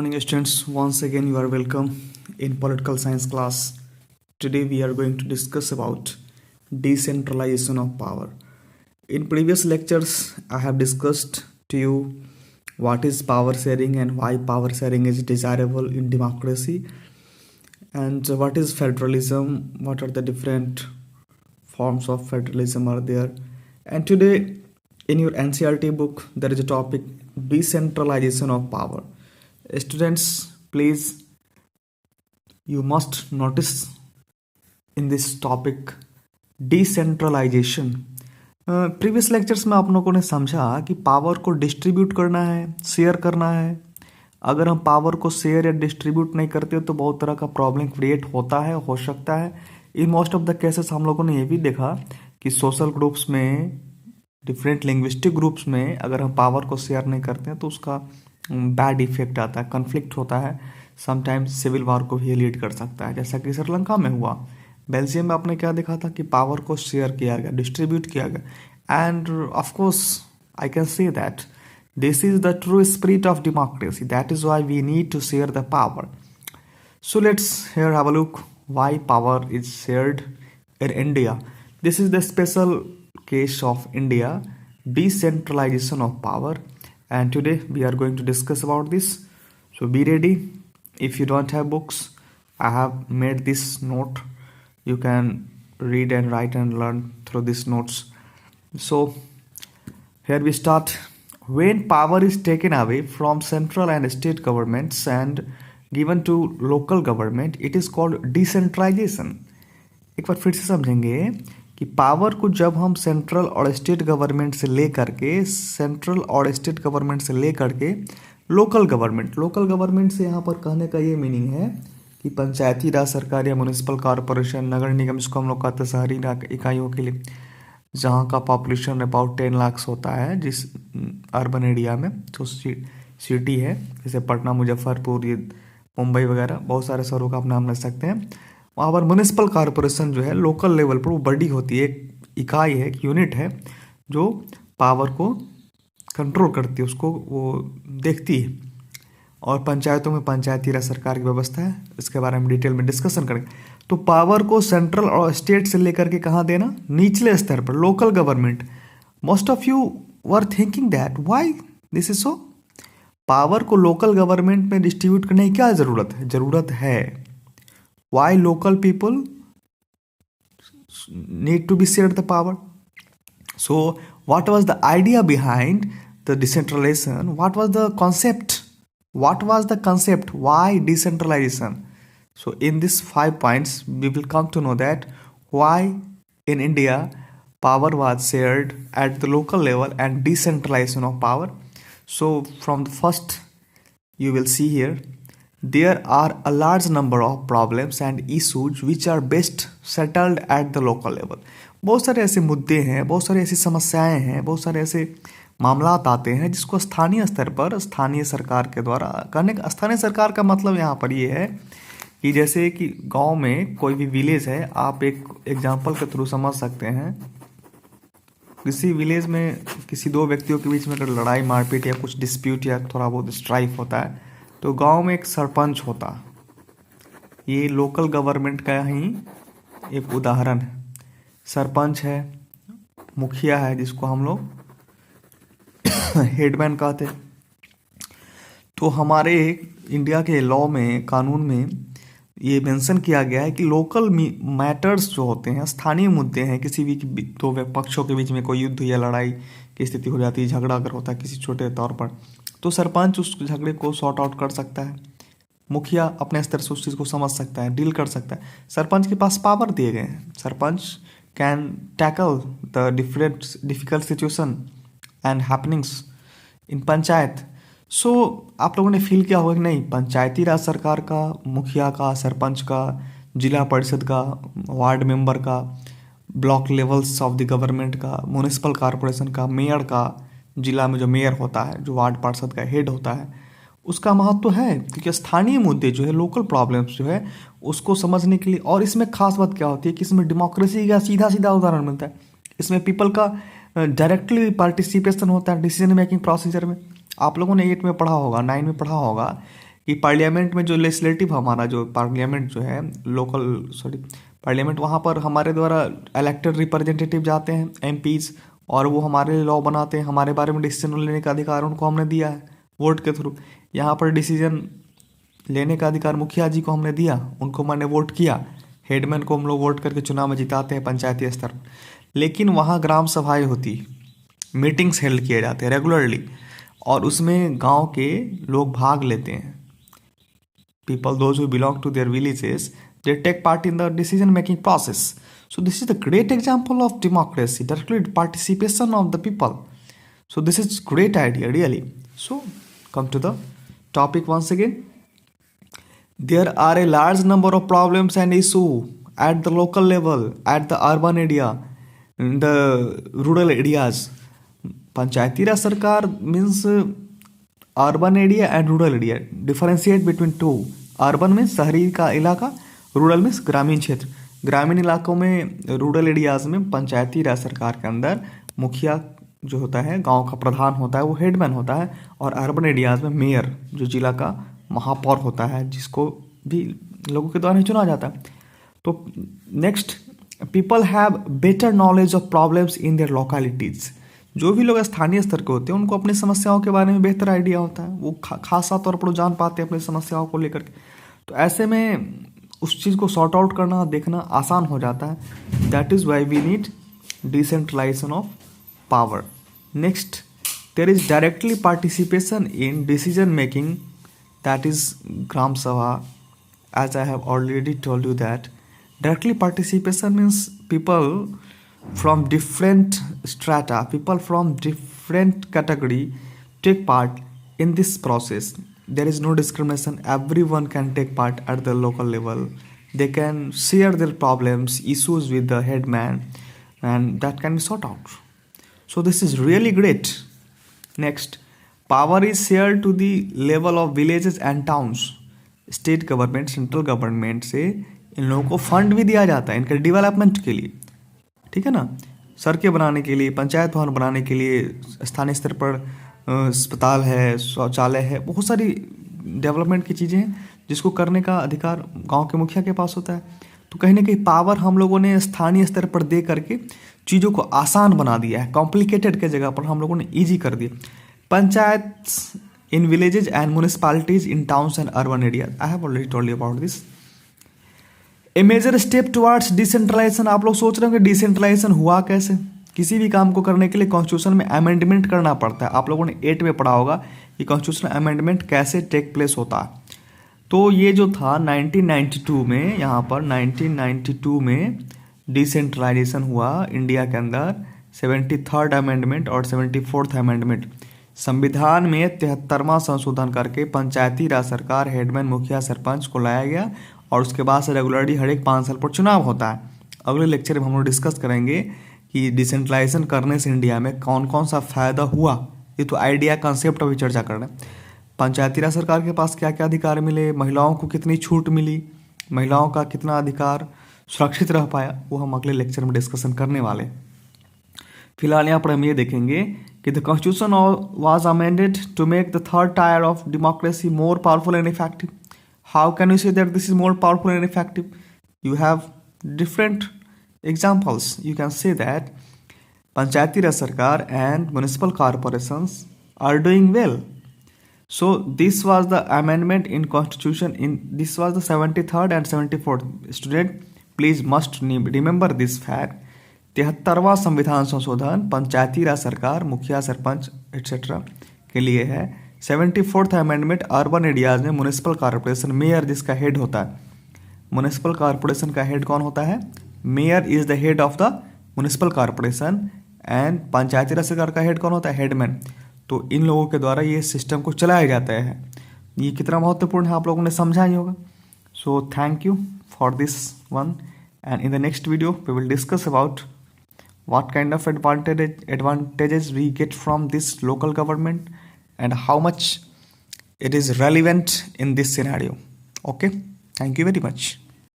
Morning students, once again you are welcome in political science class. Today we are going to discuss about decentralization of power. In previous lectures I have discussed to you what is power sharing and why power sharing is desirable in democracy, and what is federalism, what are the different forms of federalism are there. And today in your NCERT book there is a topic decentralization of power. Students, please, you must notice in this topic decentralization. Previous lectures में आप लोगों ने समझा कि power को distribute करना है, share करना है. अगर हम पावर को शेयर या डिस्ट्रीब्यूट नहीं करते तो बहुत तरह का प्रॉब्लम क्रिएट होता है, हो सकता है. In most of the cases हम लोगों ने ये भी देखा कि सोशल ग्रुप्स में, डिफरेंट लिंग्विस्टिक ग्रुप्स में अगर हम पावर को शेयर नहीं करते हैं तो उसका बैड इफेक्ट आता है, कन्फ्लिक्ट होता है, समटाइम्स सिविल वॉर को भी लीड कर सकता है, जैसा कि श्रीलंका में हुआ. बेल्जियम में आपने क्या देखा था कि पावर को शेयर किया गया, डिस्ट्रीब्यूट किया गया. And of course I can say that this is the true spirit of democracy. That is why we need to share the power. So let's here have a look why power is shared in India. This is the special case of India, decentralization of power, and today we are going to discuss about this. So be ready. If you don't have books, I have made this note. You can read and write and learn through these notes. So here we start. When power is taken away from central and state governments and given to local government, it is called decentralization. एक बार फिर से समझेंगे कि power को जब हम central और state government से ले करके लोकल गवर्नमेंट से यहाँ पर कहने का ये मीनिंग है कि पंचायती राज सरकार या म्यूनिसिपल कॉरपोरेशन, नगर निगम, इसको हम लोग कहते हैं शहरी इकाइयों के लिए, जहाँ का पॉपुलेशन अबाउट 10 लाख होता है, जिस अर्बन एरिया में जो सिटी है, जैसे पटना, मुजफ्फरपुर, ये मुंबई वगैरह, बहुत सारे शहरों का आप नाम ले सकते हैं. वहाँ पर म्यूनिसिपल कॉरपोरेशन जो है लोकल लेवल पर वो बड़ी होती है, एक इकाई है, एक यूनिट है जो पावर को कंट्रोल करती है, उसको वो देखती है. और पंचायतों में पंचायती राज सरकार की व्यवस्था है, इसके बारे में डिटेल में डिस्कशन करेंगे. तो पावर को सेंट्रल और स्टेट से लेकर के कहाँ देना, निचले स्तर पर, local government. Most of you were thinking that why this is so. Power को लोकल गवर्नमेंट में डिस्ट्रीब्यूट करने की क्या ज़रूरत है. Why local people need to be shared the power? So what was the idea behind the decentralization? What was the concept? Why decentralization? So in these 5 points we will come to know that why in India power was shared at the local level and decentralization of power. So from the first you will see here, there are a large number of problems and issues which are best settled at the local level. बहुत सारे ऐसे मुद्दे हैं, बहुत सारी ऐसी समस्याएं हैं, बहुत सारे ऐसे मामलात आते हैं जिसको स्थानीय स्तर पर स्थानीय सरकार के द्वारा करने का. स्थानीय सरकार का मतलब यहाँ पर ये है कि जैसे कि गांव में कोई भी विलेज है, आप एक एग्जांपल के थ्रू समझ सकते हैं. किसी विलेज में किसी दो व्यक्तियों के बीच में अगर लड़ाई मारपीट या कुछ डिस्प्यूट या थोड़ा बहुत स्ट्राइक होता है तो गांव में एक सरपंच होता. ये लोकल गवर्नमेंट का ही एक उदाहरण है. सरपंच है, मुखिया है, जिसको हम लोग हेडमैन कहते हैं. तो हमारे इंडिया के लॉ में, कानून में ये मेंशन किया गया है कि लोकल मैटर्स जो होते हैं, स्थानीय मुद्दे हैं, किसी भी दो पक्षों के बीच में कोई युद्ध या लड़ाई की स्थिति हो जाती है, झगड़ा अगर होता है किसी छोटे तौर पर, तो सरपंच उस झगड़े को सॉर्ट आउट कर सकता है. मुखिया अपने स्तर से उस चीज़ को समझ सकता है, डील कर सकता है. सरपंच के पास पावर दिए गए हैं. Sarpanch can tackle the difficult situation and happenings in panchayat. So आप लोगों ने फील किया होगा कि नहीं, पंचायती राज सरकार का, मुखिया का, सरपंच का, जिला परिषद का, वार्ड मेंबर का, block levels of the government का, म्यूनिसिपल कॉरपोरेशन का, मेयर का, जिला में जो मेयर होता है, जो वार्ड पार्षद का हेड होता है, उसका महत्व है. क्योंकि स्थानीय मुद्दे जो है, लोकल प्रॉब्लम्स जो है, उसको समझने के लिए. और इसमें खास बात क्या होती है कि इसमें डेमोक्रेसी का सीधा उदाहरण मिलता है. इसमें पीपल का डायरेक्टली पार्टिसिपेशन होता है डिसीजन मेकिंग प्रोसीजर में. आप लोगों ने 8 में पढ़ा होगा, 9 में पढ़ा होगा कि पार्लियामेंट में जो लेजिस्लेटिव हमारा जो पार्लियामेंट जो है पार्लियामेंट, वहाँ पर हमारे द्वारा इलेक्टेड रिप्रेजेंटेटिव जाते हैं एमपीज, और वो हमारे लिए लॉ बनाते हैं, हमारे बारे में डिसीजन लेने का अधिकार उनको हमने दिया है वोट के थ्रू। यहाँ पर डिसीजन लेने का अधिकार मुखिया जी को हमने दिया, उनको मैंने वोट किया, हेडमैन को हम लोग वोट करके चुनाव में जिताते हैं पंचायती स्तर पर। लेकिन वहाँ ग्राम सभाएं होती, मीटिंग्स हेल्ड किए जाते हैं रेगुलरली, और उसमें गांव के लोग भाग लेते हैं। People those who belong to their villages, they take part in the decision making process. So this is the great example of democracy, directly participation of the people. So this is great idea really. So come to the topic once again. There are a large number of problems and issues at the local level, at the urban area, in the rural areas. Panchayati Raj Sarkar means urban area and rural area. Differentiate between two. Urban means शहरी का इलाका, rural means ग्रामीण क्षेत्र। ग्रामीण इलाकों में, rural areas में पंचायती राज सरकार के अंदर मुखिया जो होता है, गांव का प्रधान होता है, वो हेडमैन होता है, और अर्बन एरियाज में मेयर जो जिला का महापौर होता है, जिसको भी लोगों के द्वारा ही चुना जाता है। तो next, people have better knowledge of problems in their localities. जो भी लोग स्थानीय स्तर के होते हैं उनको अपनी समस्याओं के बारे में बेहतर आइडिया होता है, वो खासा तौर पर जान पाते हैं अपनी समस्याओं को लेकर के। तो ऐसे में उस चीज़ को सॉर्ट आउट करना, देखना आसान हो जाता है। That is why we need decentralisation of power. Next, there is directly participation in decision making, that is gram sabha. As I have already told you that directly participation means people from different strata, people from different category take part in this process. There is no discrimination, everyone can take part at the local level. They can share their problems, issues with the headman, and that can be sorted out. So this is really great. Next, power is shared to the level of villages and towns. State government, central government से इन लोगों को fund भी दिया जाता है इनके development के लिए, ठीक है ना, सड़कें बनाने के लिए, पंचायत भवन बनाने के लिए, स्थानीय स्तर पर अस्पताल है, शौचालय है, बहुत सारी डेवलपमेंट की चीज़ें हैं जिसको करने का अधिकार गांव के मुखिया के पास होता है। तो कहीं ना कहीं पावर हम लोगों ने स्थानीय स्तर पर दे करके चीज़ों को आसान बना दिया है, कॉम्प्लिकेटेड के जगह पर हम लोगों ने ईजी कर दिया। Panchayat in villages and municipalities in towns and urban area, I have already told you about this. A major step towards decentralisation. आप लोग सोच रहे हो कि डिसेंट्रलाइजेशन हुआ कैसे? किसी भी काम को करने के लिए कॉन्स्टिट्यूशन में अमेंडमेंट करना पड़ता है। आप लोगों ने 8 में पढ़ा होगा कि कॉन्स्टिट्यूशन अमेंडमेंट कैसे टेक प्लेस होता है। तो ये जो था 1992 में, यहाँ पर 1992 में डिसेंट्रलाइजेशन हुआ इंडिया के अंदर। 73rd अमेंडमेंट और 74th अमेंडमेंट, संविधान में 73वां संशोधन करके पंचायती राज सरकार, हेडमैन, मुखिया, सरपंच को लाया गया, और उसके बाद से रेगुलरली हर एक 5 साल पर चुनाव होता है। अगले लेक्चर में हम लोग डिस्कस करेंगे कि डिसेंट्रलाइजेशन करने से इंडिया में कौन कौन सा फ़ायदा हुआ। ये तो आइडिया, कंसेप्ट अभी चर्चा कर रहे हैं। पंचायती राज सरकार के पास क्या क्या अधिकार मिले, महिलाओं को कितनी छूट मिली, महिलाओं का कितना अधिकार सुरक्षित रह पाया, वो हम अगले लेक्चर में डिस्कशन करने वाले। फिलहाल यहाँ पर हम ये देखेंगे कि the constitution was amended to make the third tier of democracy more powerful and effective. How can you say that this is more powerful and effective? You have different examples. You can say that Panchayati Raj Sarkar and municipal corporations are doing well. So this was the amendment in constitution. This was the 73rd and 74th. Student, please must remember this fact. 73वां संविधान संशोधन पंचायती राज सरकार, मुखिया, sarpanch etcetera के लिए है। 74th amendment urban areas में municipal corporation, mayor जिसका head होता है। म्यूनिसिपल कॉर्पोरेशन का हेड कौन होता है? Mayor is the head of the municipal corporation, and panchayati raj सरकार का हेड कौन होता है? हेडमैन। तो इन लोगों के द्वारा ये सिस्टम को चलाया जाता है। ये कितना महत्वपूर्ण है आप लोगों ने समझा ही होगा। So thank you for this one, and in the next video we will discuss about what kind of advantages we get from this local government and how much it is relevant in this scenario. Okay, thank you very much.